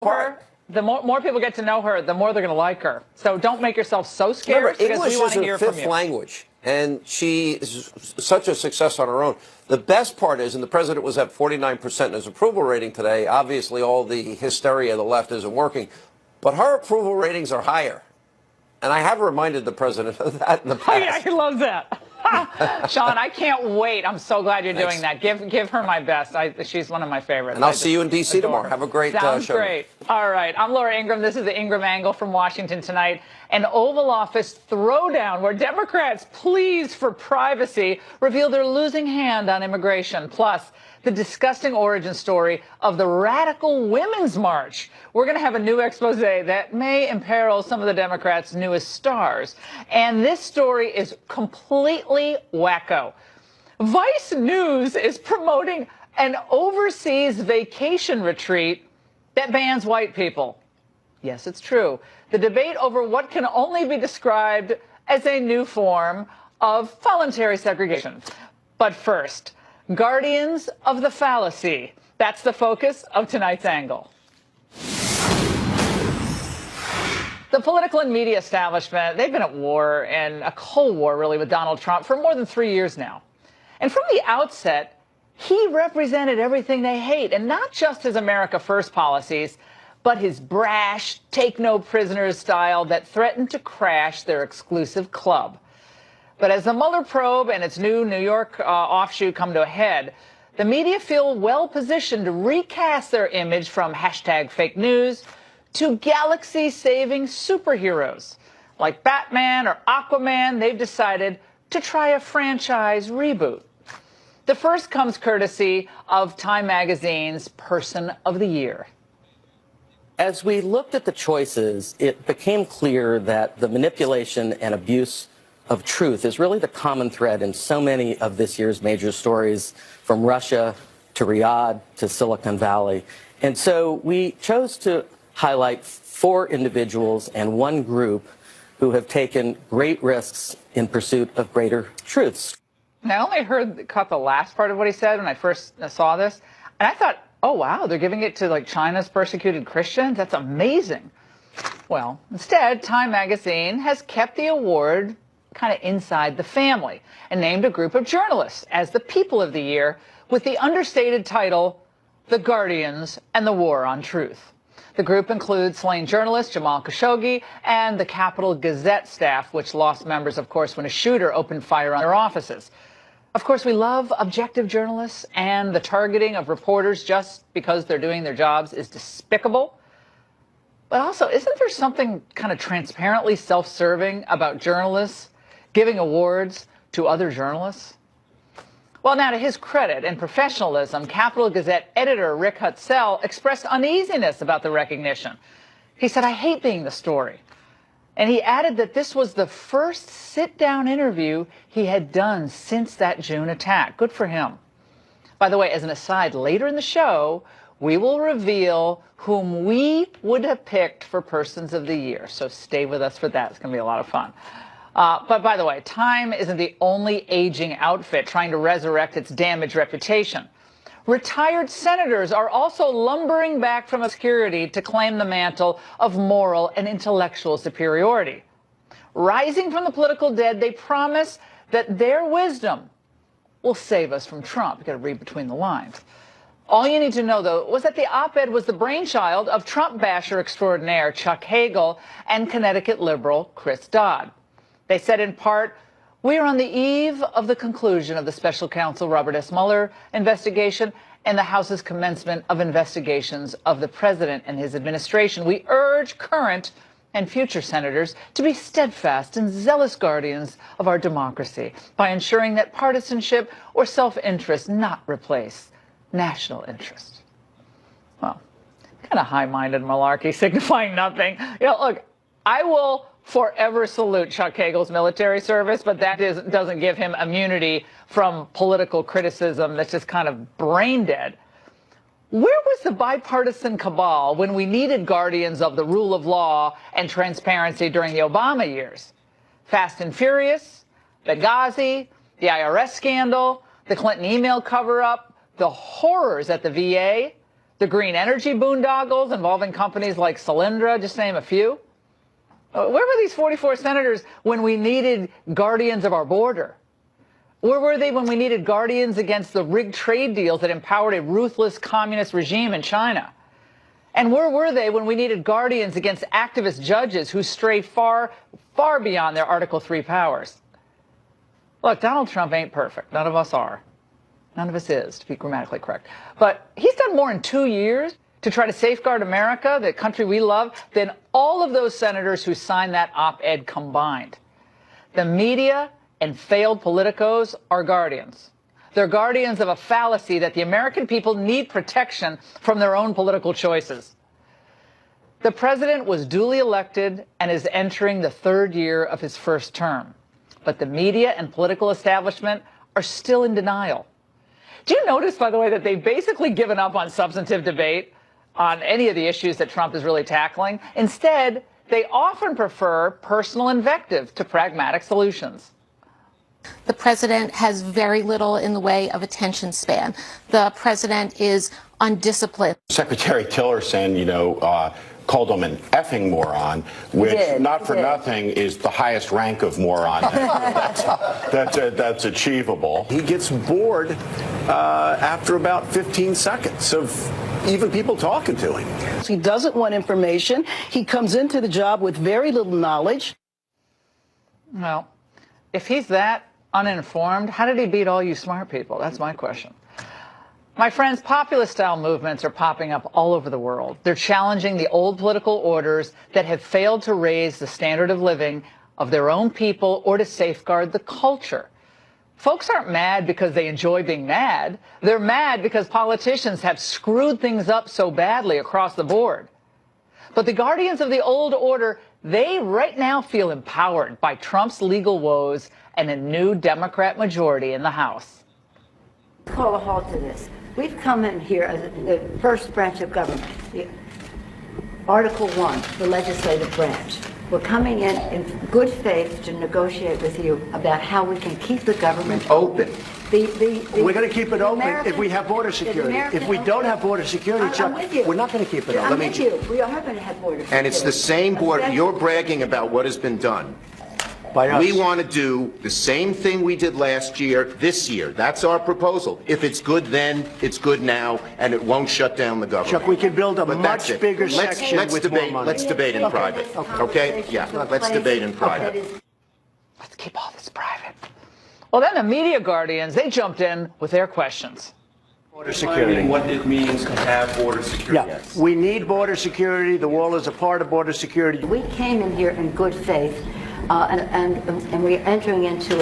her, the more people get to know her, the more they're going to like her. So don't make yourself so scared. Remember, English we want is to her hear fifth from you. language, and she is such a success on her own. The best part is, and the president was at 49% in his approval rating today. Obviously, all the hysteria of the left isn't working, but her approval ratings are higher. And I have reminded the president of that in the past. Oh, yeah, he loves that. Sean, I can't wait. I'm so glad you're doing that. Give her my best. She's one of my favorites. And I'll see you in D.C. tomorrow. Have a great show. Sounds great. All right. I'm Laura Ingraham. This is the Ingraham Angle from Washington tonight. An Oval Office throwdown where Democrats, pleas for privacy, reveal they're losing hand on immigration. Plus, the disgusting origin story of the Radical Women's March. We're going to have a new expose that may imperil some of the Democrats' newest stars. And this story is completely wacko. Vice News is promoting an overseas vacation retreat that bans white people. Yes, it's true. The debate over what can only be described as a new form of voluntary segregation. But first, Guardians of the Fallacy. That's the focus of tonight's angle. The political and media establishment, they've been at war, and a Cold War, really, with Donald Trump for more than 3 years now. And from the outset, he represented everything they hate, and not just his America First policies, but his brash, take-no-prisoners style that threatened to crash their exclusive club. But as the Mueller probe and its new New York offshoot come to a head, the media feel well-positioned to recast their image from hashtag fake news to galaxy-saving superheroes. Like Batman or Aquaman, they've decided to try a franchise reboot. The first comes courtesy of Time Magazine's Person of the Year. As we looked at the choices, it became clear that the manipulation and abuse of truth is really the common thread in so many of this year's major stories, from Russia to Riyadh to Silicon Valley. And so we chose to highlight 4 individuals and 1 group who have taken great risks in pursuit of greater truths. And I only caught the last part of what he said when I first saw this, and I thought, oh, wow, they're giving it to, like, China's persecuted Christians? That's amazing. Well, instead, Time Magazine has kept the award kind of inside the family and named a group of journalists as the People of the Year with the understated title, The Guardians and the War on Truth. The group includes slain journalist Jamal Khashoggi and the Capital Gazette staff, which lost members, of course, when a shooter opened fire on their offices. Of course, we love objective journalists, and the targeting of reporters just because they're doing their jobs is despicable. But also, isn't there something kind of transparently self-serving about journalists giving awards to other journalists? Well, now, to his credit and professionalism, Capital Gazette editor Rick Hutzel expressed uneasiness about the recognition. He said, "I hate being the story." And he added that this was the first sit-down interview he had done since that June attack. Good for him. By the way, as an aside, later in the show, we will reveal whom we would have picked for Persons of the Year. So stay with us for that. It's going to be a lot of fun. But by the way, Time isn't the only aging outfit trying to resurrect its damaged reputation. Retired senators are also lumbering back from obscurity to claim the mantle of moral and intellectual superiority. Rising from the political dead, they promise that their wisdom will save us from Trump. You've got to read between the lines. All you need to know, though, was that the op-ed was the brainchild of Trump basher extraordinaire Chuck Hagel and Connecticut liberal Chris Dodd. They said in part, "We are on the eve of the conclusion of the special counsel Robert S. Mueller investigation and the House's commencement of investigations of the president and his administration. We urge current and future senators to be steadfast and zealous guardians of our democracy by ensuring that partisanship or self-interest not replace national interest." Well, kind of high-minded malarkey signifying nothing. You know, look, I will forever salute Chuck Hagel's military service, but that doesn't give him immunity from political criticism that's just kind of brain dead. Where was the bipartisan cabal when we needed guardians of the rule of law and transparency during the Obama years? Fast and Furious, Benghazi, the IRS scandal, the Clinton email cover-up, the horrors at the VA. the green energy boondoggles involving companies like Solyndra, just to name a few. Where were these 44 senators when we needed guardians of our border? Where were they when we needed guardians against the rigged trade deals that empowered a ruthless communist regime in China? And where were they when we needed guardians against activist judges who stray far, far beyond their Article 3 powers? Look, Donald Trump ain't perfect. None of us are. None of us is, to be grammatically correct. But he's done more in 2 years to try to safeguard America, the country we love, than all of those senators who signed that op-ed combined. The media and failed politicos are guardians. They're guardians of a fallacy that the American people need protection from their own political choices. The president was duly elected and is entering the third year of his first term. But the media and political establishment are still in denial. Do you notice, by the way, that they've basically given up on substantive debate on any of the issues that Trump is really tackling? Instead, they often prefer personal invective to pragmatic solutions. The president has very little in the way of attention span. The president is undisciplined. Secretary Tillerson, called him an effing moron, which, not for nothing, is the highest rank of moron. That's achievable. He gets bored after about 15 seconds of even people talking to him. He doesn't want information. He comes into the job with very little knowledge. Well, if he's that uninformed, how did he beat all you smart people? That's my question. My friends, populist-style movements are popping up all over the world. They're challenging the old political orders that have failed to raise the standard of living of their own people or to safeguard the culture. Folks aren't mad because they enjoy being mad. They're mad because politicians have screwed things up so badly across the board. But the guardians of the old order, they right now feel empowered by Trump's legal woes and a new Democrat majority in the House. Call a halt to this. We've come in here as the first branch of government, Article 1, the legislative branch. We're coming in good faith to negotiate with you about how we can keep the government open. We're going to keep it open if we have border security. If we don't have border security, Chuck, we're not going to keep it open. I'm with you. We are going to have border security. And it's the same border. You're bragging about what has been done. By us. We want to do the same thing we did last year, this year. That's our proposal. If it's good then, it's good now, and it won't shut down the government. Chuck, we can build a much bigger section with more money. Let's debate in private. Okay? Yeah, let's debate in private. Let's keep all this private. Well, then the media guardians, they jumped in with their questions. Border security. What it means to have border security. Yeah, Yes. we need border security. The wall is a part of border security. We came in here in good faith, and we're entering into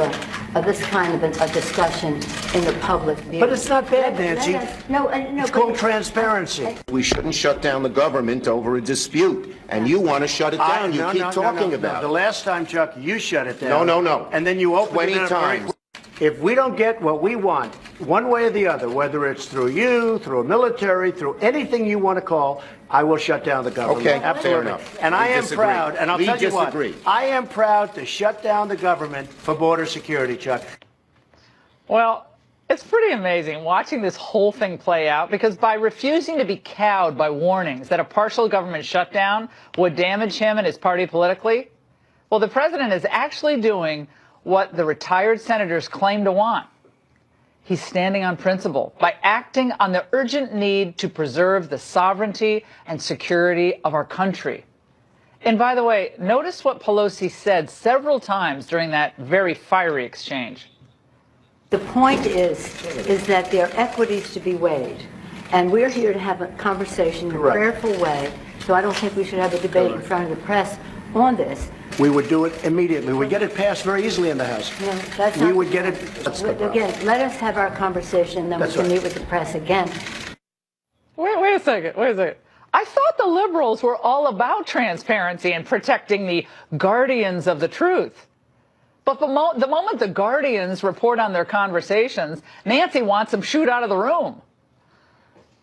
this kind of a discussion in the public view. But it's not bad, Nancy. It's called transparency. We shouldn't shut down the government over a dispute. And you want to shut it down. You keep talking about it. The last time, Chuck, you shut it down. No. And then you opened it 20 times. If we don't get what we want, one way or the other, whether it's through you, through a military, through anything you want to call, I will shut down the government. Okay, absolutely. fair enough. And I am proud, and I'll tell you what, I am proud to shut down the government for border security, Chuck. Well, it's pretty amazing watching this whole thing play out, because by refusing to be cowed by warnings that a partial government shutdown would damage him and his party politically, well, the president is actually doing what the retired senators claim to want. He's standing on principle by acting on the urgent need to preserve the sovereignty and security of our country. And by the way, notice what Pelosi said several times during that very fiery exchange. The point is that there are equities to be weighed, and we're here to have a conversation in a prayerful way, so I don't think we should have a debate in front of the press on this. We would do it immediately. We'd get it passed very easily in the House. We would get it. Again, let us have our conversation, then we can meet with the press again. Wait a second. I thought the liberals were all about transparency and protecting the guardians of the truth. But the moment the guardians report on their conversations, Nancy wants them shooed out of the room.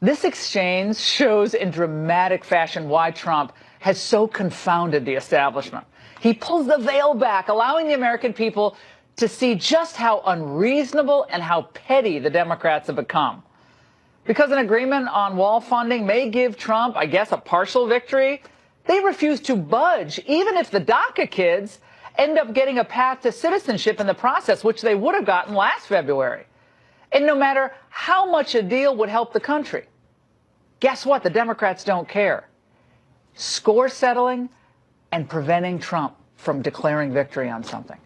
This exchange shows in dramatic fashion why Trump has so confounded the establishment. He pulls the veil back, allowing the American people to see just how unreasonable and how petty the Democrats have become. Because an agreement on wall funding may give Trump, I guess, a partial victory, they refuse to budge, even if the DACA kids end up getting a path to citizenship in the process, which they would have gotten last February. And no matter how much a deal would help the country, guess what? The Democrats don't care. Score settling and preventing Trump from declaring victory on something.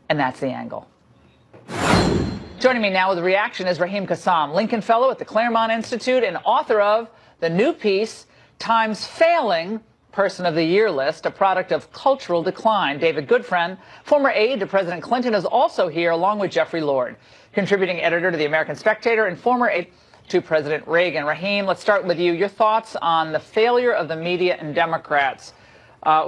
And that's the angle. Joining me now with a reaction is Raheem Kassam, Lincoln Fellow at the Claremont Institute and author of the new piece, Time's Failing Person of the Year list, a product of cultural decline. David Goodfriend, former aide to President Clinton, is also here, along with Jeffrey Lord, contributing editor to the American Spectator and former aide to President Reagan. Raheem, let's start with you. Your thoughts on the failure of the media and Democrats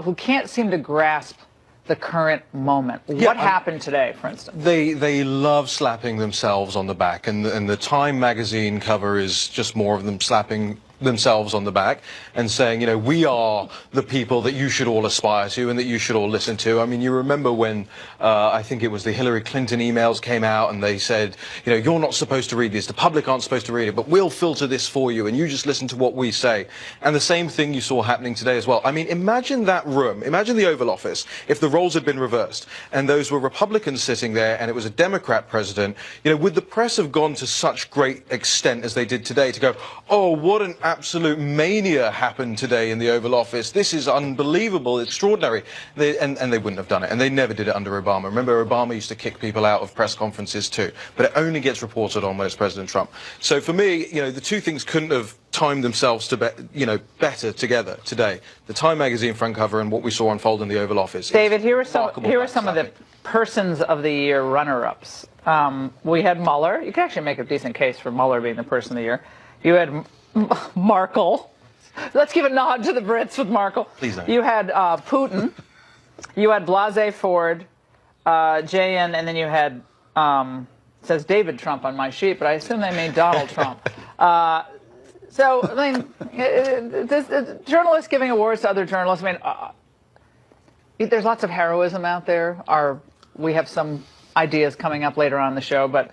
who can't seem to grasp the current moment. What happened today, for instance? They love slapping themselves on the back, and the Time magazine cover is just more of them slapping themselves on the back and saying, you know, we are the people that you should all aspire to and that you should all listen to. I mean, you remember when I think it was the Hillary Clinton emails came out and they said, you know, you're not supposed to read this, the public aren't supposed to read it, but we'll filter this for you and you just listen to what we say. And the same thing you saw happening today as well. I mean, imagine that room, imagine the Oval Office, if the roles had been reversed and those were Republicans sitting there and it was a Democrat president, you know, would the press have gone to such great extent as they did today to go, oh, what an absolute mania happened today in the Oval Office. This is unbelievable, extraordinary. And they wouldn't have done it. And they never did it under Obama. Remember, Obama used to kick people out of press conferences too. But it only gets reported on when it's President Trump. So for me, you know, the two things couldn't have timed themselves to better together today. The Time magazine front cover and what we saw unfold in the Oval Office. David, here are some of the persons of the year runner-ups. We had Mueller. You could actually make a decent case for Mueller being the person of the year. You had Markle. Let's give a nod to the Brits with Markle. Please don't. You had Putin. You had Blasey Ford, JN, and then you had, it says David Trump on my sheet, but I assume they mean Donald Trump. So, I mean, journalists giving awards to other journalists, I mean, there's lots of heroism out there. We have some ideas coming up later on in the show, but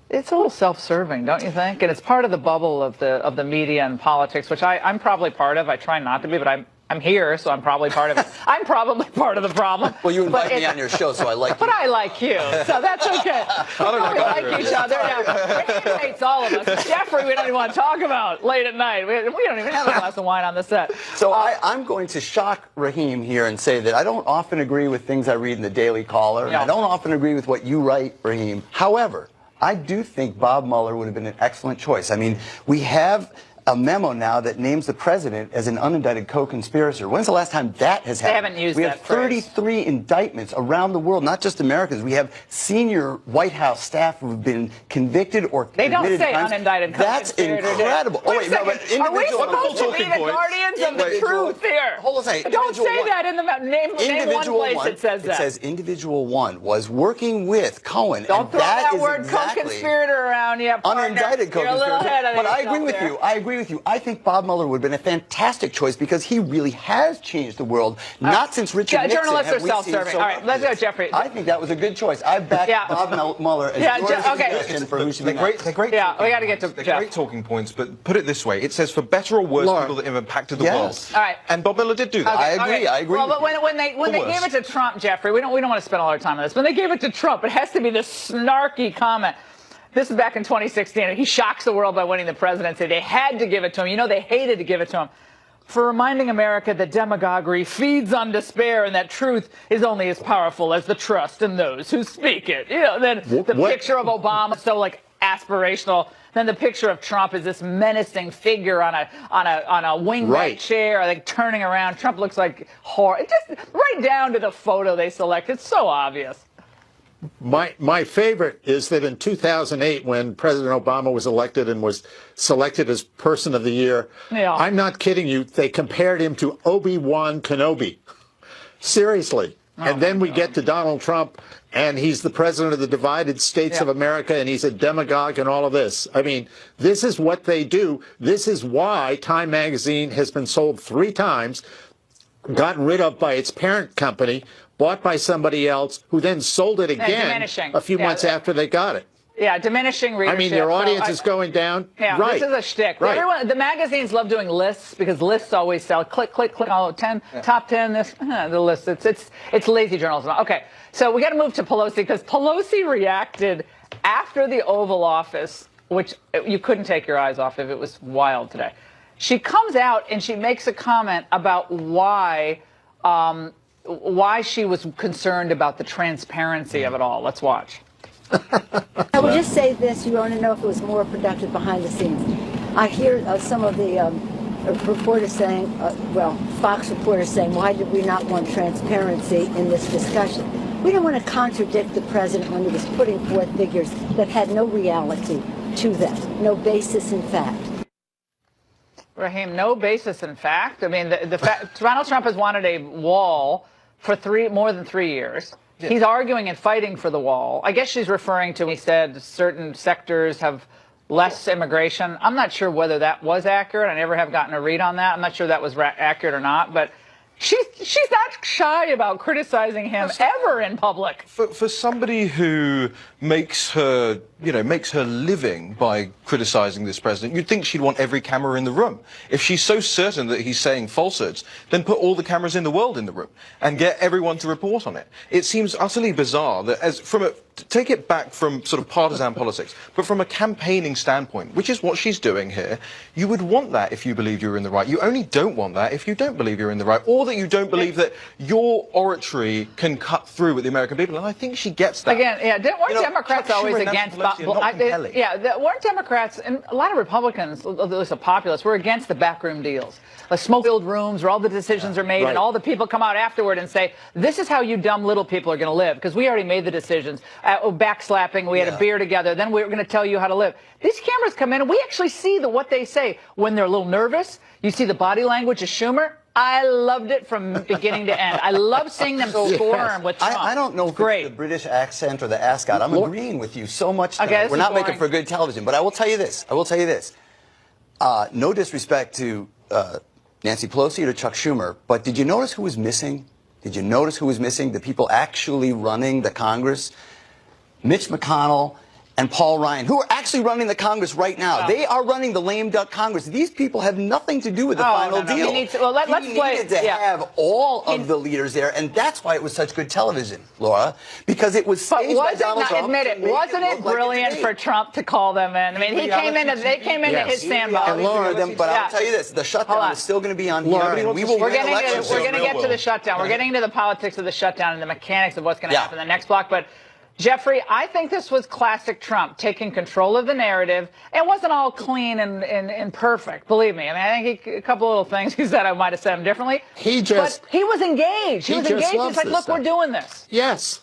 it's a little self-serving, don't you think? And it's part of the bubble of the media and politics, which I'm probably part of. I try not to be, but I'm here, so I'm probably part of it. I'm probably part of the problem. Well, you invite me on your show, so I like you. But I like you, so that's okay. We like each other. Raheem hates all of us. Jeffrey, we don't even want to talk about late at night. We don't even have a glass of wine on the set. So I'm going to shock Raheem here and say that I don't often agree with things I read in the Daily Caller, and I don't often agree with what you write, Raheem. However, I do think Bob Mueller would have been an excellent choice. I mean, we have a memo now that names the president as an unindicted co-conspirator. When's the last time that has happened? They haven't used we that have 33 indictments around the world, not just Americans. We have senior White House staff who have been convicted or committed crimes. They don't say unindicted co-conspirator. That's incredible. Wait a second. Are we supposed to be the guardians of the truth here? Hold on a second. Don't say that in the name one place it says that. It says individual one was working with Cohen. Don't throw that word co-conspirator around yet, partner. Unindicted co-conspirator. You're a little ahead of But I yourself agree with there. you. I agree with you. I think Bob Mueller would have been a fantastic choice because he really has changed the world. Not since Richard Nixon. Journalists are self-serving. All right, let's go, Jeffrey. I think that was a good choice. I back Bob Mueller as your suggestion for who should be next. They're great. Yeah, we got to get to They're Jeff. great talking points, but put it this way: it says for better or worse, people that have impacted the world. All right. And Bob Mueller did do that. I agree. I agree. Well, but when they gave it to Trump, Jeffrey, we don't want to spend all our time on this. When they gave it to Trump, it has to be this snarky comment. This is back in 2016. He shocks the world by winning the presidency. They had to give it to him. You know, they hated to give it to him. For reminding America that demagoguery feeds on despair and that truth is only as powerful as the trust in those who speak it. You know, then the picture of Obama is so like aspirational. Then the picture of Trump is this menacing figure on a wingback chair, like turning around. Trump looks like horror. Just right down to the photo they select. It's so obvious. My favorite is that in 2008, when President Obama was elected and was selected as Person of the Year, I'm not kidding you, they compared him to Obi-Wan Kenobi. Seriously. And then we get to Donald Trump, and he's the president of the divided states of America, and he's a demagogue and all of this. I mean, this is what they do. This is why Time magazine has been sold 3 times, gotten rid of by its parent company, bought by somebody else, who then sold it again a few months after they got it. Yeah, diminishing readership. I mean, your audience is going down. Yeah, right. This is a shtick. Right. Everyone, the magazines love doing lists because lists always sell. Click, click, click. Oh, 10, top 10. This, the list. It's lazy journalism. Okay, so we got to move to Pelosi because Pelosi reacted after the Oval Office, which you couldn't take your eyes off of. It was wild today. She comes out and she makes a comment about why she was concerned about the transparency of it all. Let's watch. I will just say this, you want to know if it was more productive behind the scenes. I hear some of the reporters saying, Fox reporters saying, why did we not want transparency in this discussion? We don't want to contradict the president when he was putting forth figures that had no reality to them, no basis in fact. Raheem, no basis in fact. I mean, the fact Donald Trump has wanted a wall for more than 3 years. Yeah. He's arguing and fighting for the wall. I guess she's referring to, he said, certain sectors have less immigration. I'm not sure whether that was accurate. I never have gotten a read on that. I'm not sure that was accurate or not, but she's not shy about criticizing him ever in public. For somebody who makes her living by criticizing this president, you'd think she'd want every camera in the room. If she's so certain that he's saying falsehoods, then put all the cameras in the world in the room and get everyone to report on it. It seems utterly bizarre that take it back from sort of partisan politics, but from a campaigning standpoint, which is what she's doing here, you would want that if you believed you were in the right. You only don't want that if you don't believe you're in the right, or that you don't believe that your oratory can cut through with the American people. And I think she gets that. Again, weren't Democrats always against? Weren't Democrats and a lot of Republicans, at least the populists, were against the backroom deals, like smoke-filled rooms where all the decisions are made, and all the people come out afterward and say, "This is how you dumb little people are going to live," because we already made the decisions. Backslapping, we had a beer together, then we were going to tell you how to live. These cameras come in, and we actually see what they say when they're a little nervous. You see the body language of Schumer. I loved it from beginning to end. I love seeing them squirm with Trump. I don't know if it's the British accent or the ascot. I'm agreeing with you so much. Okay, we're not making for good television, but I will tell you this. No disrespect to Nancy Pelosi or to Chuck Schumer, but did you notice who was missing? Did you notice who was missing? The people actually running the Congress? Mitch McConnell and Paul Ryan, who are actually running the Congress right now. They are running the lame duck Congress. These people have nothing to do with the final deal. He needed to have all of the leaders there, and that's why it was such good television, Laura, because it was staged by Donald Trump. Admit it, wasn't it brilliant for Trump to call them in? I mean, they came into his sandbox. And Laura, but I'll tell you this, the shutdown is still going to be on here. We're getting to get to the shutdown. We're getting into the politics of the shutdown and the mechanics of what's going to happen in the next block, but Jeffrey, I think this was classic Trump, taking control of the narrative. It wasn't all clean and perfect, believe me. I mean, I think a couple little things he said, I might have said them differently. But he was engaged. He was engaged. He's like, look, we're doing this. Yes.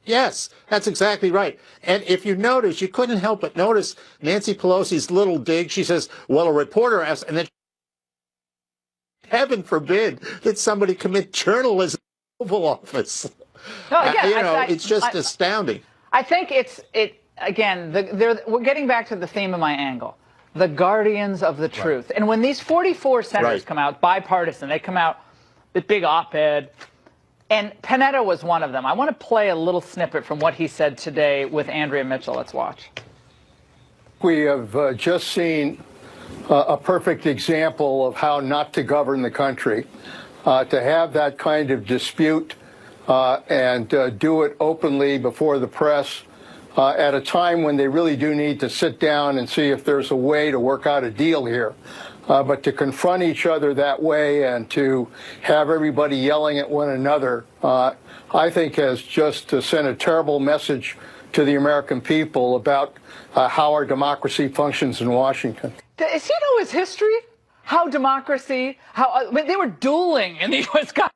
Yes, that's exactly right. And if you notice, you couldn't help but notice Nancy Pelosi's little dig. She says, well, a reporter asked, and then heaven forbid that somebody commit journalism in the Oval Office. No, again, it's just astounding. I think again, we're getting back to the theme of my angle, the guardians of the truth. Right. And when these 44 senators come out, bipartisan, they come out with big op-ed, and Panetta was one of them. I want to play a little snippet from what he said today with Andrea Mitchell. Let's watch. We have just seen a perfect example of how not to govern the country, to have that kind of dispute and do it openly before the press at a time when they really do need to sit down and see if there's a way to work out a deal here. But to confront each other that way and to have everybody yelling at one another, I think has just sent a terrible message to the American people about how our democracy functions in Washington. Does he know his history? How democracy, they were dueling in the U.S. Congress.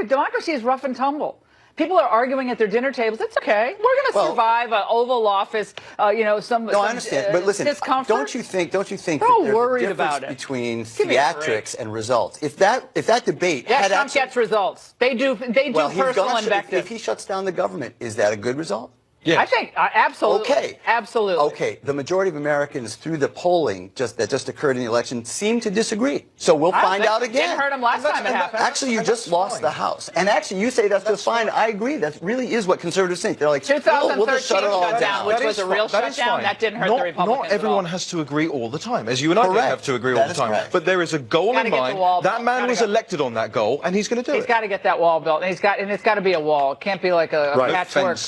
Democracy is rough and tumble. People are arguing at their dinner tables. It's okay. We're going to survive an Oval Office, some I understand. But listen, discomfort. don't you think They're that there's worried a difference about it. between theatrics and results? If that debate had Trump gets results. They do personal invective. If he shuts down the government, is that a good result? Yes. I think absolutely. Okay. Absolutely. Okay. The majority of Americans through the polling that just occurred in the election seem to disagree. So we'll find out again. Didn't hurt them last time it happened. Actually, you just lost the House. And actually, you say that's just fine. I agree. That really is what conservatives think. They're like, 2013 we'll just shut it all down. Which was a real shutdown. That didn't hurt the Republicans. Not everyone has to agree all the time, as you and I don't have to agree all the time. Correct. But there is a goal in mind. That man was elected on that goal, and he's going to do it. He's got to get that wall built, and it's got to be a wall. It can't be like a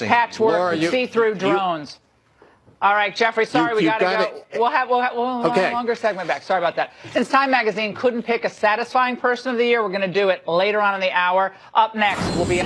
patchwork see-through drones. All right, Jeffrey, sorry, we got to go. We'll have a longer segment back. Sorry about that. Since Time Magazine couldn't pick a satisfying person of the year, we're going to do it later on in the hour. Up next will be...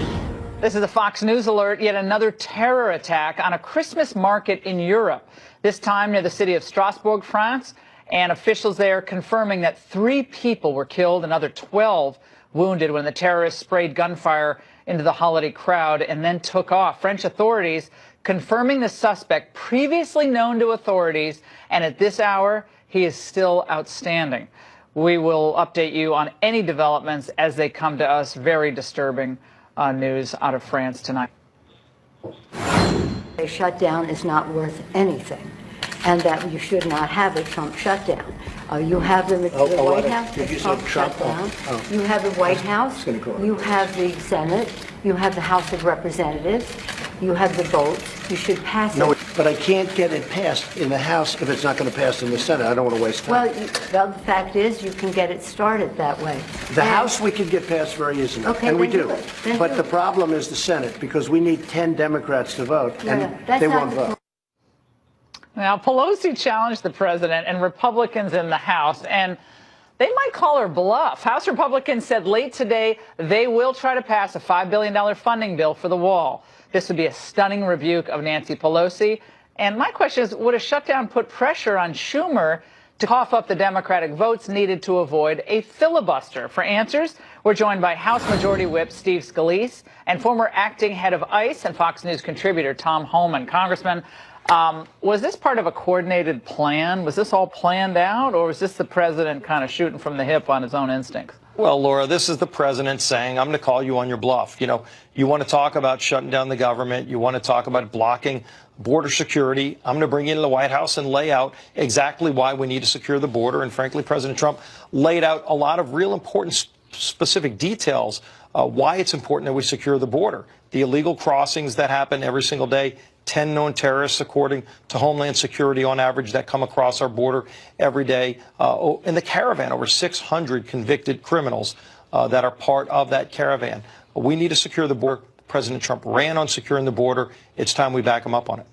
This is a Fox News alert, yet another terror attack on a Christmas market in Europe, this time near the city of Strasbourg, France, and officials there confirming that 3 people were killed, another 12 wounded when the terrorists sprayed gunfire into the holiday crowd and then took off. French authorities confirming the suspect previously known to authorities, and at this hour, he is still outstanding. We will update you on any developments as they come to us. Very disturbing news out of France tonight. A shutdown is not worth anything, and that you should not have a Trump shutdown. You have the White House, the Trump shutdown. You have the White House. You have the Senate. You have the House of Representatives. You have the votes. You should pass it. No, but I can't get it passed in the House if it's not going to pass in the Senate. I don't want to waste time. Well, the fact is, you can get it started that way. The House we can get passed very easily, and we do. But the problem is the Senate, because we need 10 Democrats to vote, and they won't vote. Now, Pelosi challenged the president and Republicans in the House, and they might call her bluff. House Republicans said late today they will try to pass a $5 billion funding bill for the wall. This would be a stunning rebuke of Nancy Pelosi. And my question is, would a shutdown put pressure on Schumer to cough up the Democratic votes needed to avoid a filibuster? For answers, we're joined by House Majority Whip Steve Scalise and former acting head of ICE and Fox News contributor Tom Homan. Congressman, was this part of a coordinated plan? Was this all planned out, or was this the president kind of shooting from the hip on his own instincts? Well, Laura, this is the president saying, I'm going to call you on your bluff. You know, you want to talk about shutting down the government. You want to talk about blocking border security. I'm going to bring you into the White House and lay out exactly why we need to secure the border. And frankly, President Trump laid out a lot of real important specific details why it's important that we secure the border. The illegal crossings that happen every single day, 10 known terrorists, according to Homeland Security, on average, that come across our border every day. In the caravan, over 600 convicted criminals that are part of that caravan. We need to secure the border. President Trump ran on securing the border. It's time we back him up on it.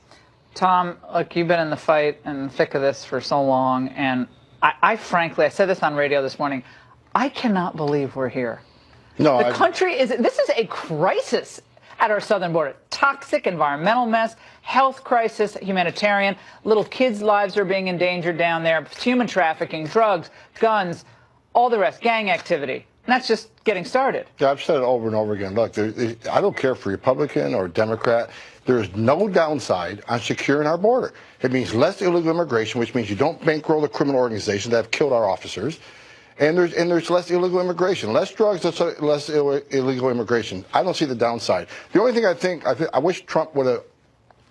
Tom, look, you've been in the fight and the thick of this for so long, and I frankly, I said this on radio this morning, I cannot believe we're here. No, the country is, this is a crisis at our southern border. Toxic environmental mess, health crisis, humanitarian. Little kids' lives are being endangered down there. Human trafficking, drugs, guns, all the rest, gang activity. And that's just getting started. Yeah, I've said it over and over again. Look, I don't care for Republican or Democrat. There's no downside on securing our border. It means less illegal immigration, which means you don't bankroll the criminal organizations that have killed our officers. And there's less illegal immigration, less drugs, less illegal immigration. I don't see the downside. The only thing I wish Trump would have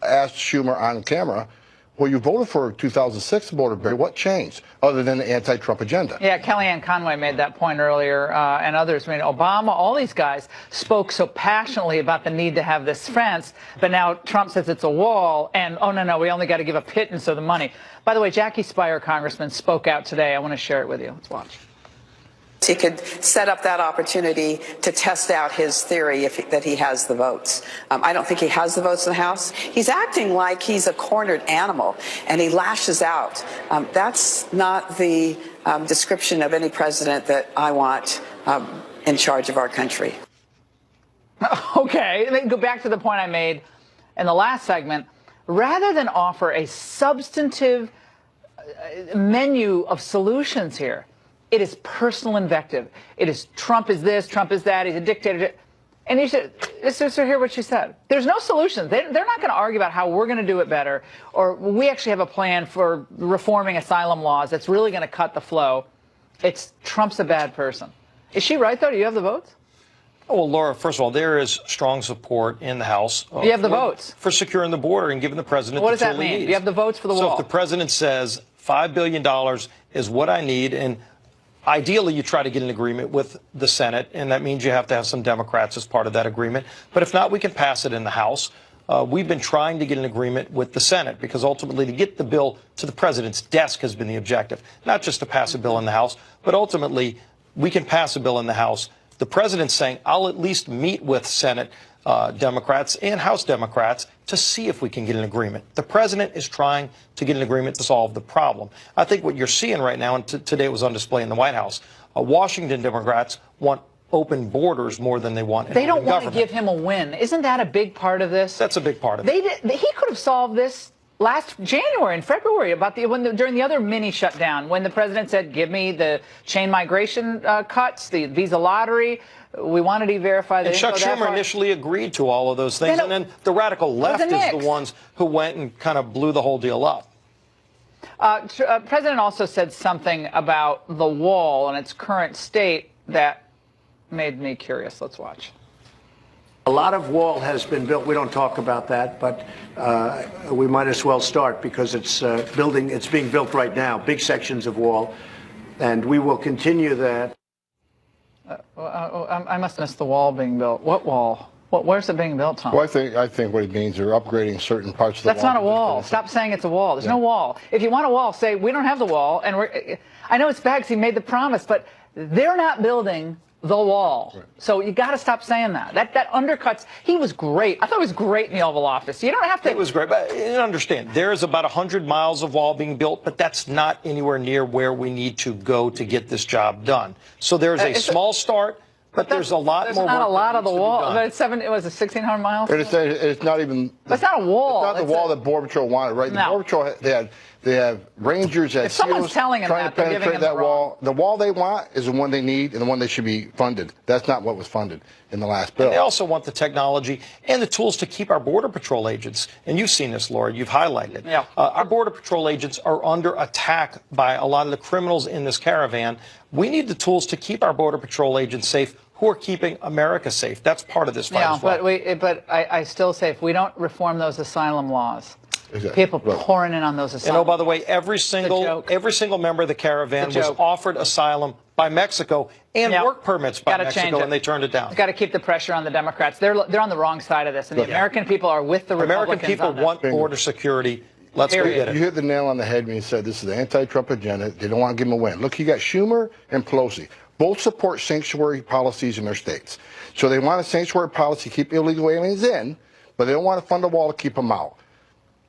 asked Schumer on camera, well, you voted for 2006 border bill. What changed other than the anti-Trump agenda? Yeah, Kellyanne Conway made that point earlier, and others. I mean, Obama, all these guys spoke so passionately about the need to have this fence, but now Trump says it's a wall, and oh, no, we only got to give a pittance of the money. By the way, Jackie Speier, Congressman, spoke out today. I want to share it with you. Let's watch. He could set up that opportunity to test out his theory that he has the votes. I don't think he has the votes in the House. He's acting like he's a cornered animal, and he lashes out. That's not the description of any president that I want in charge of our country. Okay, let me go back to the point I made in the last segment. Rather than offer a substantive menu of solutions here, it is personal invective. It is Trump is this, Trump is that, he's a dictator. And you should hear what she said. There's no solutions. They're not going to argue about how we're going to do it better, or we actually have a plan for reforming asylum laws that's really going to cut the flow. It's Trump's a bad person. Is she right, though? Do you have the votes? Well, Laura, first of all, there is strong support in the House. You have the votes for securing the border and giving the president what the does that tool he mean? needs. You have the votes for the so wall. if the president says $5 billion is what I need, and ideally you try to get an agreement with the Senate, and that means you have to have some Democrats as part of that agreement. But if not, we can pass it in the House. We've been trying to get an agreement with the Senate because ultimately to get the bill to the president's desk has been the objective, not just to pass a bill in the House, but ultimately we can pass a bill in the House. The president's saying, I'll at least meet with Senate Democrats and House Democrats to see if we can get an agreement. The president is trying to get an agreement to solve the problem. I think what you're seeing right now, and today it was on display in the White House, Washington Democrats want open borders more than they want. They don't want to give him a win. Isn't that a big part of this? That's a big part of it. He could have solved this last January and February during the other mini shutdown when the president said, give me the chain migration cuts, the visa lottery. We wanted to verify that. And Chuck Schumer initially agreed to all of those things. And then the radical left is the ones who went and kind of blew the whole deal up. President also said something about the wall and its current state that made me curious. Let's watch. A lot of wall has been built. We don't talk about that, but we might as well start because it's being built right now, big sections of wall, and we will continue that. I must have missed the wall being built. What wall? Where's it being built, Tom? Well, I think what it means they're upgrading certain parts of the wall. That's not a wall. Stop saying it's a wall. There's no wall. If you want a wall, say we don't have the wall, and I know it's bad because he made the promise, but they're not building the wall. Right. So you got to stop saying that. That undercuts. He was great. I thought he was great in the Oval Office. You don't have to. It was great, but understand there is about 100 miles of wall being built, but that's not anywhere near where we need to go to get this job done. So there's a small start, but there's a lot more. There's not a lot of the wall. But it was 1,600 miles. It's not even. It's not a wall. It's not the wall that Border Patrol wanted, right? No. The Border Patrol they have Rangers at SEALs trying to penetrate that wall. The wall they want is the one they need and the one they should be funded. That's not what was funded in the last bill. And they also want the technology and the tools to keep our Border Patrol agents. And you've seen this, Laura. You've highlighted it. Yeah. Our Border Patrol agents are under attack by a lot of the criminals in this caravan. We need the tools to keep our Border Patrol agents safe, who are keeping America safe. That's part of this fight as well. But I still say if we don't reform those asylum laws, exactly. People pouring in on those asylum. And by the way, every single member of the caravan was offered asylum by Mexico and work permits by Mexico, and they turned it down. Got to keep the pressure on the Democrats. They're on the wrong side of this, and the American people are with the Republicans. American people want border security. Let's go get it. You hit the nail on the head when you said this is the anti-Trump agenda. They don't want to give him a win. Look, you got Schumer and Pelosi. Both support sanctuary policies in their states. So they want a sanctuary policy to keep illegal aliens in, but they don't want to fund a wall to keep them out.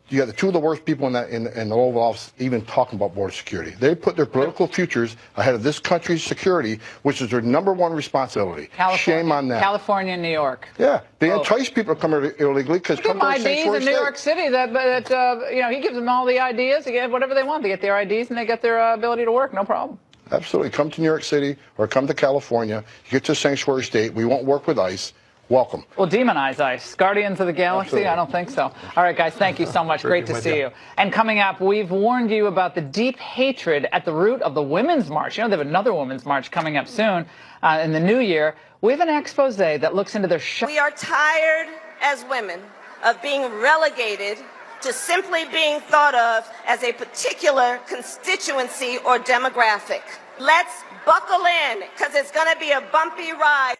You got the two of the worst people in the Oval Office even talking about border security. They put their political futures ahead of this country's security, which is their #1 responsibility. Shame on them. California and New York. Yeah, they entice people to come here illegally because come to a sanctuary IDs in New York City. He gives them all the ideas. They get whatever they want. They get their IDs and they get their ability to work. No problem. Absolutely. Come to New York City or come to California. You get to a sanctuary state. We won't work with ICE. Welcome. Well, demonize ICE. Guardians of the Galaxy? Absolutely. I don't think so. All right, guys, thank you so much. Great to see you. And coming up, we've warned you about the deep hatred at the root of the Women's March. You know, they have another Women's March coming up soon in the new year. We have an expose that looks into their... We are tired as women of being relegated to simply being thought of as a particular constituency or demographic. Let's buckle in, because it's going to be a bumpy ride.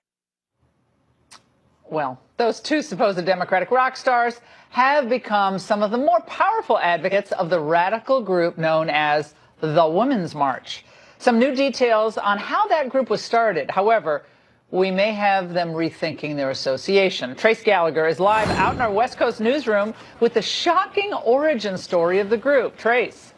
Well, those two supposed Democratic rock stars have become some of the more powerful advocates of the radical group known as the Women's March. Some new details on how that group was started. However, we may have them rethinking their association. Trace Gallagher is live out in our West Coast newsroom with the shocking origin story of the group. Trace.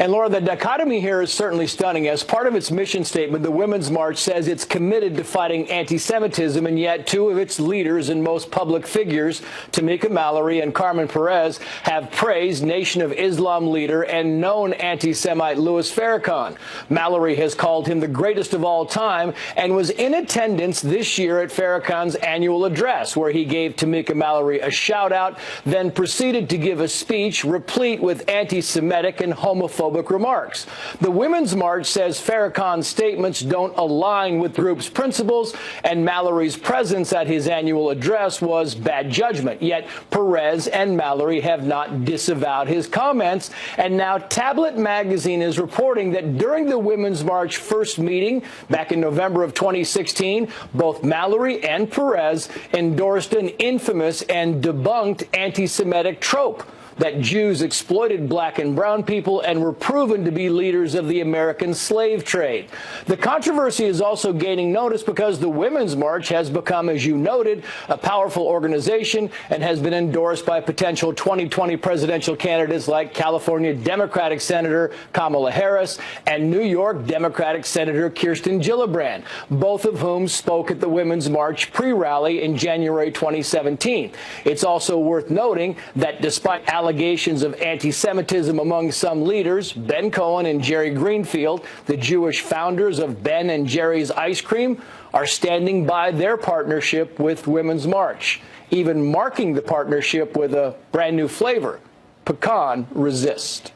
And Laura, the dichotomy here is certainly stunning. As part of its mission statement, the Women's March says it's committed to fighting anti-Semitism, and yet two of its leaders and most public figures, Tamika Mallory and Carmen Perez, have praised Nation of Islam leader and known anti-Semite Louis Farrakhan. Mallory has called him the greatest of all time and was in attendance this year at Farrakhan's annual address, where he gave Tamika Mallory a shout-out, then proceeded to give a speech replete with anti-Semitic and homophobic homophobic remarks. The Women's March says Farrakhan's statements don't align with the group's principles, and Mallory's presence at his annual address was bad judgment. Yet Perez and Mallory have not disavowed his comments, and now Tablet magazine is reporting that during the Women's March first meeting back in November of 2016, both Mallory and Perez endorsed an infamous and debunked anti-Semitic trope that Jews exploited black and brown people and were proven to be leaders of the American slave trade. The controversy is also gaining notice because the Women's March has become, as you noted, a powerful organization and has been endorsed by potential 2020 presidential candidates like California Democratic Senator Kamala Harris and New York Democratic Senator Kirsten Gillibrand, both of whom spoke at the Women's March pre-rally in January 2017. It's also worth noting that despite allegations of anti-Semitism among some leaders, Ben Cohen and Jerry Greenfield, the Jewish founders of Ben and Jerry's Ice Cream, are standing by their partnership with Women's March, even marking the partnership with a brand new flavor, Pecan Resist.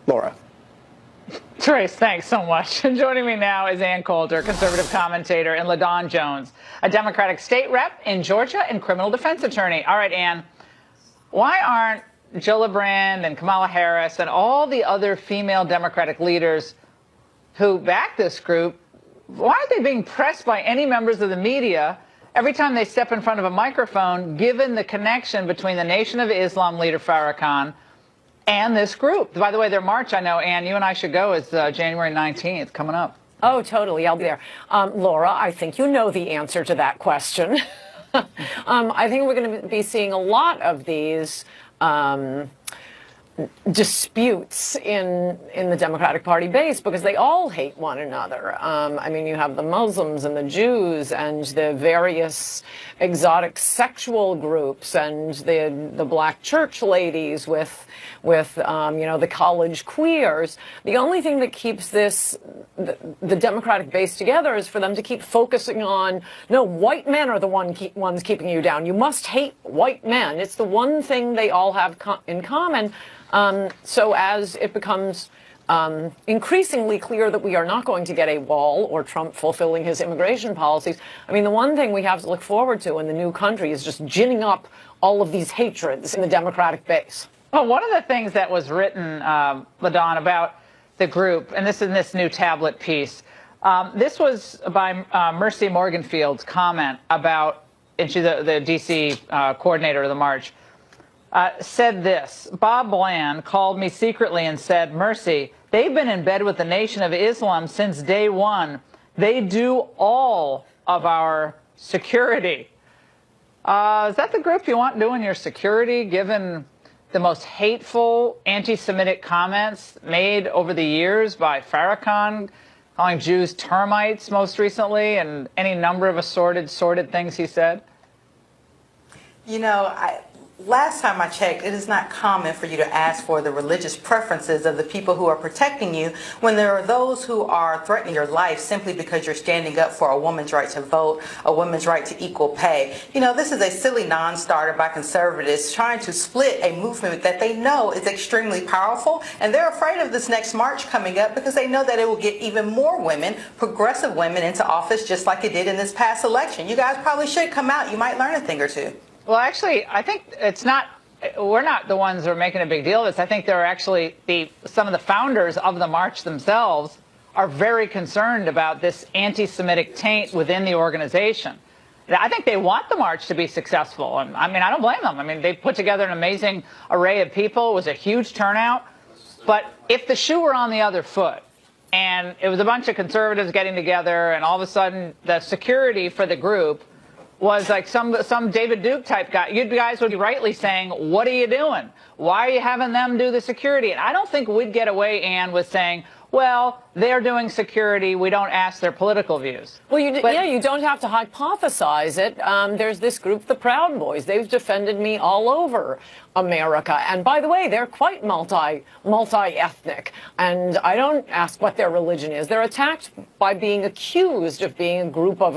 Laura. Trace, thanks so much. And joining me now is Ann Coulter, conservative commentator, and LaDawn Jones, a Democratic state rep in Georgia and criminal defense attorney. All right, Ann, why aren't Gillibrand and Kamala Harris and all the other female Democratic leaders who back this group, why aren't they being pressed by any members of the media every time they step in front of a microphone, given the connection between the Nation of Islam leader Farrakhan and this group? By the way, their march, I know, Ann, you and I should go, is January 19th, coming up. Oh, totally. I'll be there. Laura, I think you know the answer to that question. I think we're going to be seeing a lot of these disputes in the Democratic Party base because they all hate one another. I mean, you have the Muslims and the Jews and the various exotic sexual groups and the black church ladies with you know, the college queers. The only thing that keeps the Democratic base together is for them to keep focusing on, no, white men are the ones keeping you down. You must hate white men. It's the one thing they all have in common. So as it becomes increasingly clear that we are not going to get a wall or Trump fulfilling his immigration policies, I mean, the one thing we have to look forward to in the new country is just ginning up all of these hatreds in the Democratic base. Well, one of the things that was written, LaDawn, about the group, and this is in this new tablet piece, this was by Mercy Morganfield's comment about, and she's the D.C. Coordinator of the march, said this: Bob Bland called me secretly and said, Mercy, they've been in bed with the Nation of Islam since day one. They do all of our security. Is that the group you want doing your security, given the most hateful anti-Semitic comments made over the years by Farrakhan, calling Jews termites most recently, and any number of assorted, sordid things he said? You know, last time I checked, it is not common for you to ask for the religious preferences of the people who are protecting you when there are those who are threatening your life simply because you're standing up for a woman's right to vote, a woman's right to equal pay. You know, this is a silly non-starter by conservatives trying to split a movement that they know is extremely powerful, and they're afraid of this next march coming up because they know that it will get even more women, progressive women, into office just like it did in this past election. You guys probably should come out. You might learn a thing or two. Well, actually, I think we're not the ones who are making a big deal of this. I think there are actually some of the founders of the march themselves are very concerned about this anti-Semitic taint within the organization. I think they want the march to be successful. And I mean, I don't blame them. I mean, they put together an amazing array of people. It was a huge turnout. But if the shoe were on the other foot and it was a bunch of conservatives getting together and all of a sudden the security for the group was like some David Duke type guy, you guys would be rightly saying, what are you doing? Why are you having them do the security? And I don't think we'd get away, Ann, with saying, well, they're doing security. We don't ask their political views. Well, you don't have to hypothesize it. There's this group, the Proud Boys. They've defended me all over America. And by the way, they're quite multi-ethnic. And I don't ask what their religion is. They're attacked by being accused of being a group of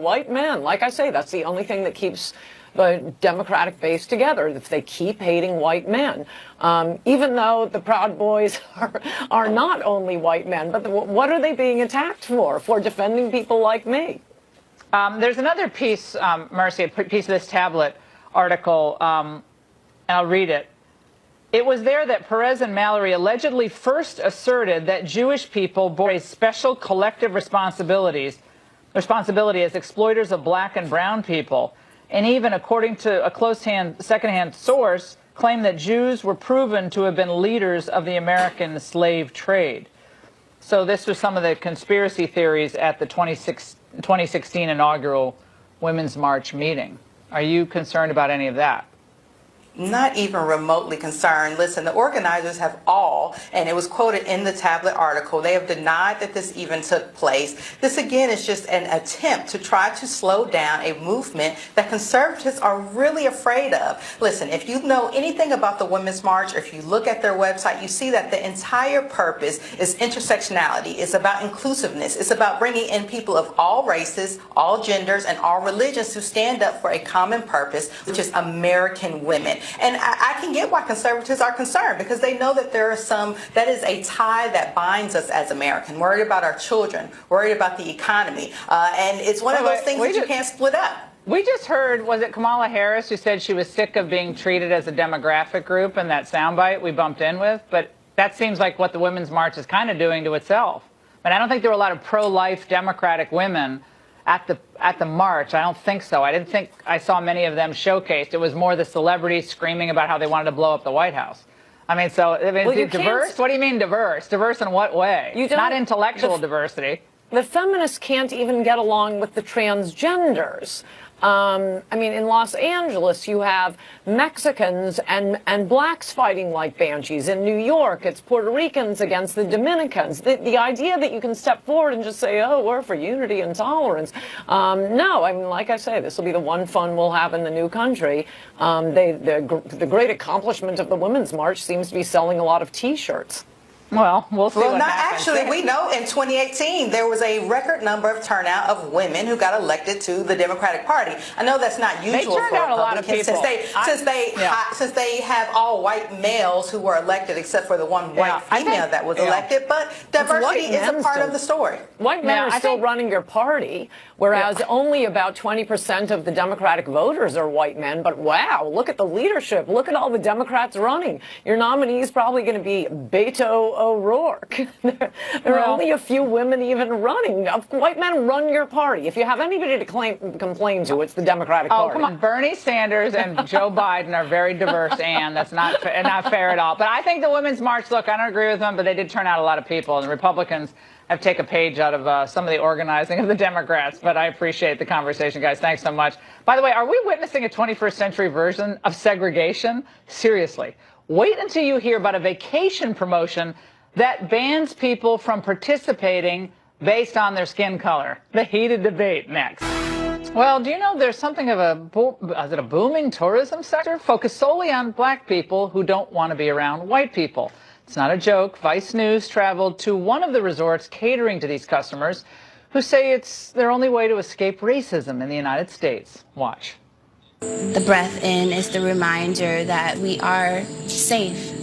white men. Like I say, that's the only thing that keeps the Democratic base together if they keep hating white men. Even though the Proud Boys are not only white men, but what are they being attacked for? For defending people like me. There's another piece, Mercy, a piece of this tablet article, and I'll read it. It was there that Perez and Mallory allegedly first asserted that Jewish people bore a special collective responsibility as exploiters of black and brown people, and even, according to a secondhand source, claimed that Jews were proven to have been leaders of the American slave trade. So this was some of the conspiracy theories at the 2016 inaugural Women's March meeting. Are you concerned about any of that? Not even remotely concerned. Listen, the organizers have all, and it was quoted in the tablet article, they have denied that this even took place. This, again, is just an attempt to try to slow down a movement that conservatives are really afraid of. Listen, if you know anything about the Women's March, or if you look at their website, you see that the entire purpose is intersectionality. It's about inclusiveness. It's about bringing in people of all races, all genders, and all religions to stand up for a common purpose, which is American women. And I can get why conservatives are concerned, because they know that there are that is a tie that binds us as Americans, worried about our children, worried about the economy. And it's one of those things that you can't split up. We just heard, was it Kamala Harris who said she was sick of being treated as a demographic group in that soundbite we bumped in with? But that seems like what the Women's March is kind of doing to itself. But I don't think there were a lot of pro-life Democratic women at the march. I don't think so. I didn't think I saw many of them showcased. It was more the celebrities screaming about how they wanted to blow up the White House. I mean, diverse? What do you mean diverse? Diverse in what way? Not intellectual diversity. The feminists can't even get along with the transgenders. I mean, in Los Angeles, you have Mexicans and blacks fighting like banshees. In New York, it's Puerto Ricans against the Dominicans. The idea that you can step forward and just say, oh, we're for unity and tolerance. No, I mean, like I say, this will be the one fun we'll have in the new country. The great accomplishment of the Women's March seems to be selling a lot of T-shirts. Well, we'll see what happens. Actually, we know in 2018 there was a record number of turnout of women who got elected to the Democratic Party. I know that's not usual for out a lot of people. Since they have all white males who were elected, except for the one white female that was elected. But diversity is a part of the story. White men are still running your party, whereas only about 20% of the Democratic voters are white men. But wow, look at the leadership. Look at all the Democrats running. Your nominee is probably going to be Beto O'Rourke. There are only a few women even running. White men run your party. If you have anybody to complain to, it's the Democratic Party. Oh, come on. Bernie Sanders and Joe Biden are very diverse, Ann. That's not fair at all. But I think the Women's March, look, I don't agree with them, but they did turn out a lot of people. And the Republicans have taken a page out of some of the organizing of the Democrats. But I appreciate the conversation, guys. Thanks so much. By the way, are we witnessing a 21st century version of segregation? Seriously. Wait until you hear about a vacation promotion that bans people from participating based on their skin color. The heated debate next. Well, do you know there's something of a booming tourism sector focused solely on black people who don't want to be around white people? It's not a joke. Vice News traveled to one of the resorts catering to these customers who say it's their only way to escape racism in the United States. Watch. The breath in is the reminder that we are safe.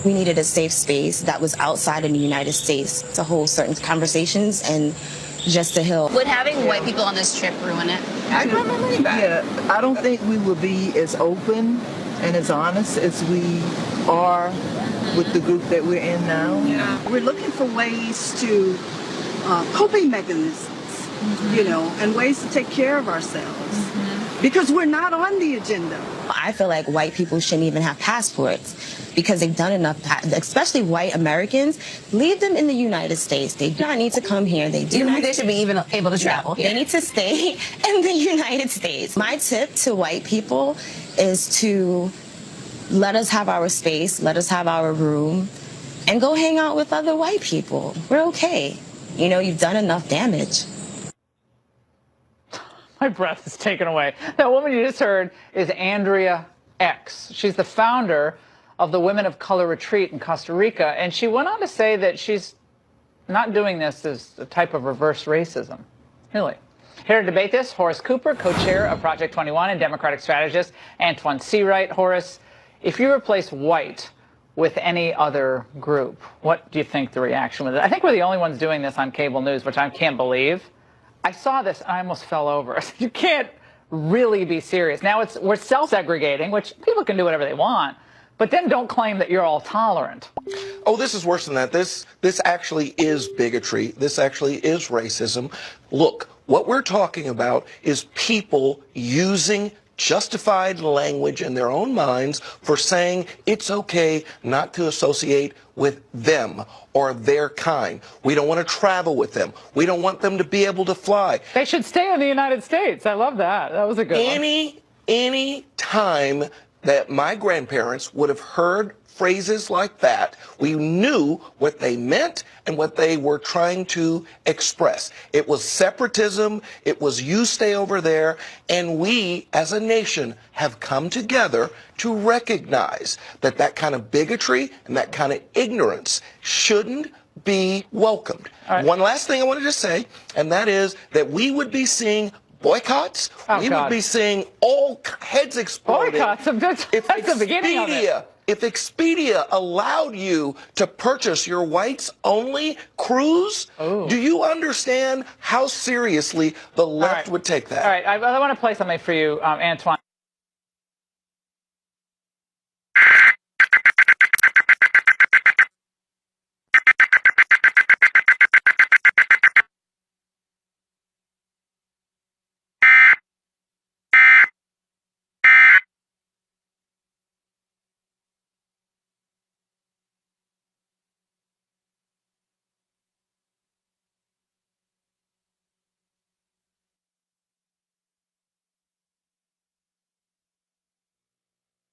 We needed a safe space that was outside in the United States to hold certain conversations and just to heal. Would having white people on this trip ruin it? I'd run my money back. Yeah, I don't think we would be as open and as honest as we are with the group that we're in now. Yeah. We're looking for ways to coping mechanisms, you know, and ways to take care of ourselves. Because we're not on the agenda. I feel like white people shouldn't even have passports because they've done enough, especially white Americans. Leave them in the United States. They do not need to come here. They should be even able to travel. They need to stay in the United States. My tip to white people is to let us have our space, let us have our room, and go hang out with other white people. We're okay. You know, you've done enough damage. My breath is taken away. That woman you just heard is Andrea X. She's the founder of the Women of Color Retreat in Costa Rica. And she went on to say that she's not doing this as a type of reverse racism. Really. Here to debate this, Horace Cooper, co-chair of Project 21 and Democratic strategist Antoine Seawright. Horace, if you replace white with any other group, what do you think the reaction was? I think we're the only ones doing this on cable news, which I can't believe. I saw this and I almost fell over. You can't really be serious. Now we're self-segregating, which people can do whatever they want, but then don't claim that you're all tolerant. Oh, this is worse than that. This actually is bigotry. This actually is racism. Look, what we're talking about is people using justified language in their own minds for saying it's okay not to associate with them or their kind. We don't want to travel with them. We don't want them to be able to fly. They should stay in the United States. I love that. That was a good one. Any time that my grandparents would have heard phrases like that, we knew what they meant and what they were trying to express. It was separatism. It was you stay over there. And we, as a nation, have come together to recognize that that kind of bigotry and that kind of ignorance shouldn't be welcomed. Right. One last thing I wanted to say, and that is that we would be seeing boycotts. We would be seeing all heads exploding. Boycotts? That's the beginning of it. If Expedia allowed you to purchase your whites-only cruise, do you understand how seriously the left would take that? All right, I want to play something for you, Antoine.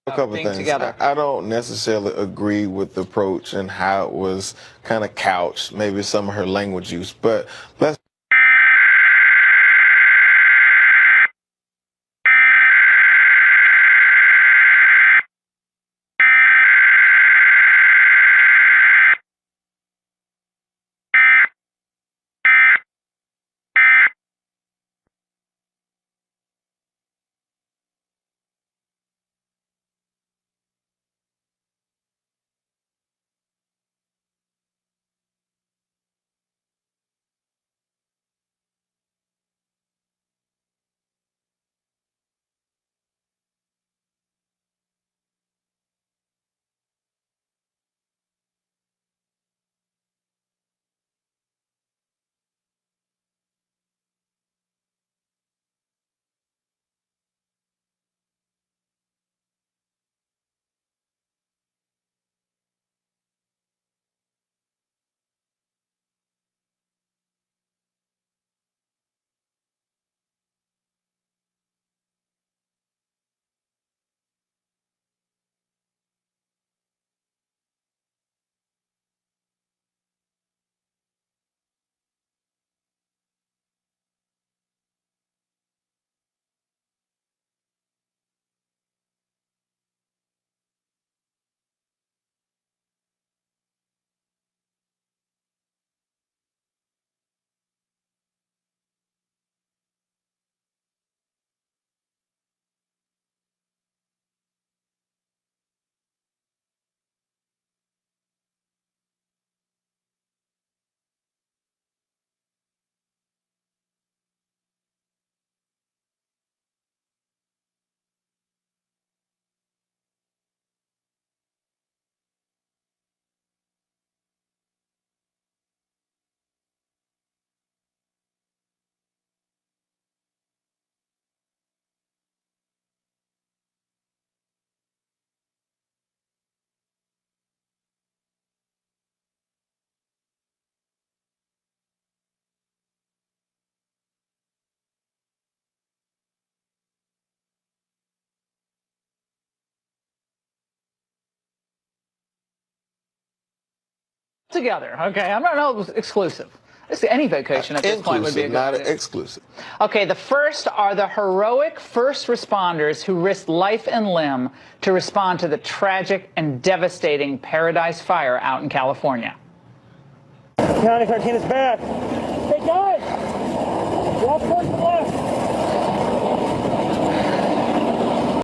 A couple of things. Together. I don't necessarily agree with the approach and how it was kind of couched, maybe some of her language use, but let's Together, okay? I don't know if it was exclusive. Any vacation at this point would be a good not idea. exclusive. Okay, the first are the heroic first responders who risked life and limb to respond to the tragic and devastating Paradise Fire out in California. County 13 is back. Hey guys, Walk towards the left.